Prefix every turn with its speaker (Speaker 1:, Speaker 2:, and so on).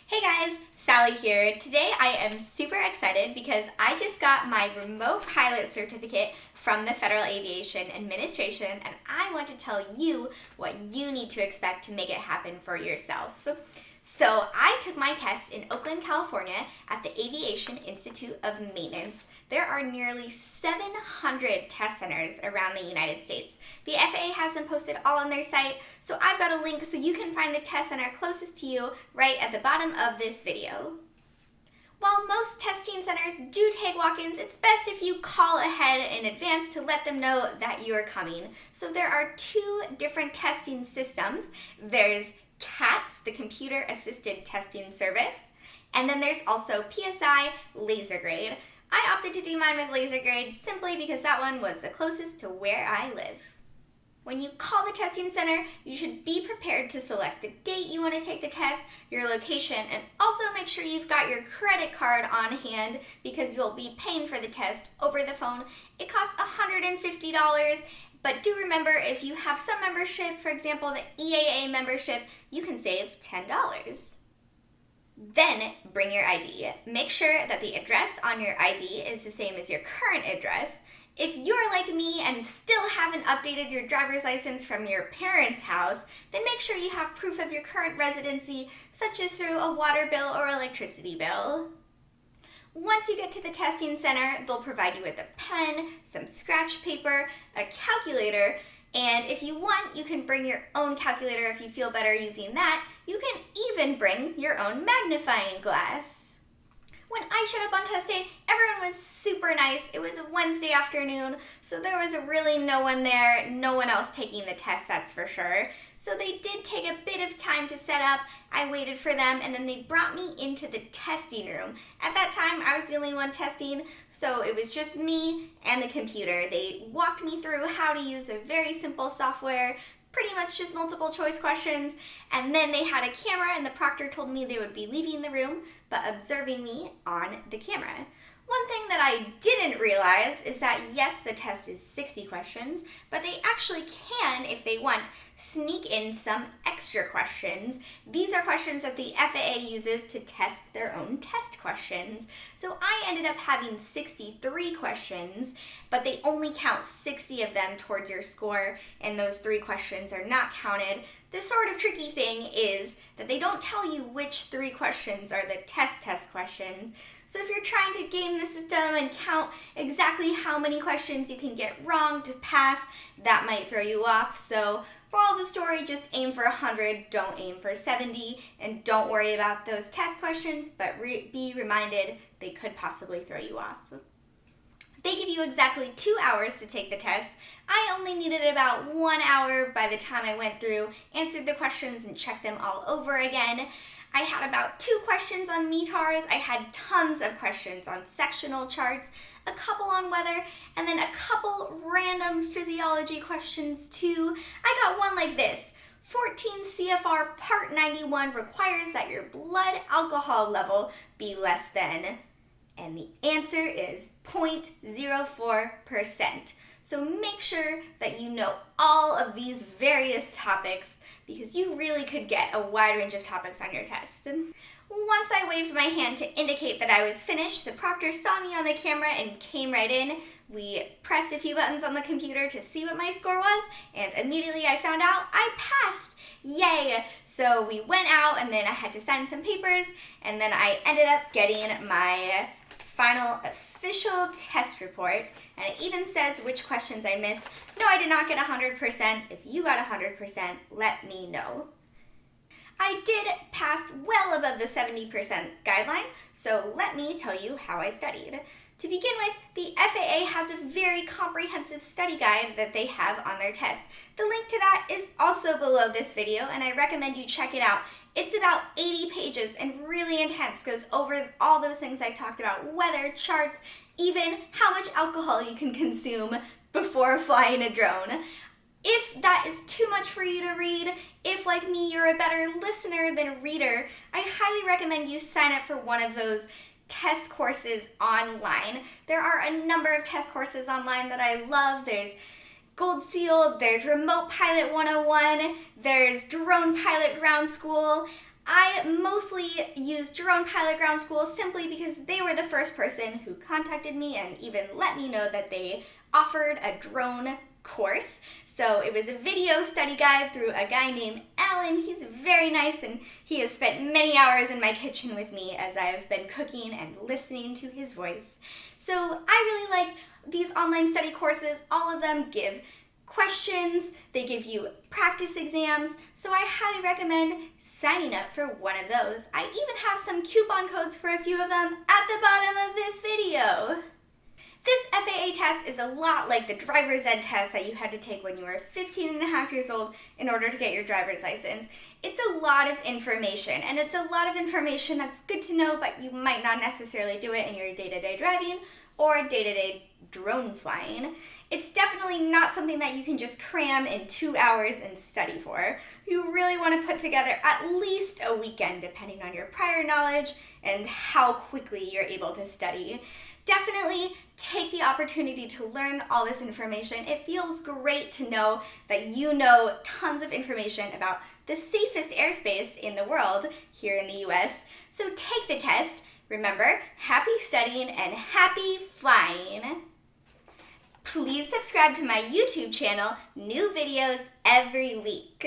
Speaker 1: Hey guys, Sally here. Today I am super excited because I just got my remote pilot certificate from the Federal Aviation Administration, and I want to tell you what you need to expect to make it happen for yourself. So I took my test in Oakland, California at the Aviation Institute of Maintenance. There are nearly 700 test centers around the United States. The FAA has them posted all on their site, so I've got a link so you can find the test center closest to you right at the bottom of this video. While most testing centers do take walk-ins, it's best if you call ahead in advance to let them know that you're coming. So there are two different testing systems. There's CATS, the Computer Assisted Testing Service, and then there's also PSI Laser Grade. I opted to do mine with Laser Grade simply because that one was the closest to where I live. When you call the testing center, you should be prepared to select the date you want to take the test, your location, and also make sure you've got your credit card on hand because you'll be paying for the test over the phone. It costs $150. But do remember, if you have some membership, for example, the EAA membership, you can save $10. Then bring your ID. Make sure that the address on your ID is the same as your current address. If you're like me and still haven't updated your driver's license from your parents' house, then make sure you have proof of your current residency, such as through a water bill or electricity bill. Once you get to the testing center, they'll provide you with a pen, some scratch paper, a calculator, and if you want, you can bring your own calculator if you feel better using that. You can even bring your own magnifying glass. When I showed up on test day, everyone was super nice. It was a Wednesday afternoon, so there was really no one there, no one else taking the test, that's for sure. So they did take a bit of time to set up. I waited for them, and then they brought me into the testing room. At that time, I was the only one testing, so it was just me and the computer. They walked me through how to use a very simple software, pretty much just multiple choice questions, and then they had a camera and the proctor told me they would be leaving the room but observing me on the camera. One thing that I didn't realize is that yes, the test is 60 questions, but they actually can, if they want, sneak in some extra questions. These are questions that the FAA uses to test their own test questions. So I ended up having 63 questions, but they only count 60 of them towards your score, and those 3 questions are not counted. The sort of tricky thing is that they don't tell you which 3 questions are the test questions. So if you're trying to game the system and count exactly how many questions you can get wrong to pass, that might throw you off. So moral of the story, just aim for 100, don't aim for 70, and don't worry about those test questions, but be reminded they could possibly throw you off. They give you exactly 2 hours to take the test. I only needed about 1 hour by the time I went through, answered the questions, and checked them all over again. I had about 2 questions on METARs. I had tons of questions on sectional charts, a couple on weather, and then a couple random physiology questions too. I got one like this. 14 CFR Part 91 requires that your blood alcohol level be less than, and the answer is 0.04%. So make sure that you know all of these various topics because you really could get a wide range of topics on your test. Once I waved my hand to indicate that I was finished, the proctor saw me on the camera and came right in. We pressed a few buttons on the computer to see what my score was, and immediately I found out I passed. Yay! So we went out, and then I had to sign some papers, and then I ended up getting my final official test report, and it even says which questions I missed. No, I did not get 100%. If you got 100%, let me know. I did pass well above the 70% guideline, so let me tell you how I studied. To begin with, the FAA has a very comprehensive study guide that they have on their test. The link to that is also below this video, and I recommend you check it out. It's about 80 pages and really intense, goes over all those things I talked about, weather, charts, even how much alcohol you can consume before flying a drone. If that is too much for you to read, if like me you're a better listener than a reader, I highly recommend you sign up for one of those test courses online. There are a number of test courses online that I love. There's Gold Seal, there's Remote Pilot 101, there's Drone Pilot Ground School. I mostly used Drone Pilot Ground School simply because they were the first person who contacted me and even let me know that they offered a drone course. So it was a video study guide through a guy named Alan. He's very nice and he has spent many hours in my kitchen with me as I have been cooking and listening to his voice. So I really like these online study courses. All of them give questions, they give you practice exams, so I highly recommend signing up for one of those. I even have some coupon codes for a few of them at the bottom of this video. This FAA test is a lot like the driver's ed test that you had to take when you were 15 and a half years old in order to get your driver's license. It's a lot of information, and it's a lot of information that's good to know, but you might not necessarily do it in your day-to-day driving or day-to-day drone flying. It's definitely not something that you can just cram in 2 hours and study for. You really want to put together at least a weekend depending on your prior knowledge and how quickly you're able to study. Definitely take the opportunity to learn all this information. It feels great to know that you know tons of information about the safest airspace in the world here in the US. So take the test. Remember, happy studying and happy flying. Please subscribe to my YouTube channel, new videos every week.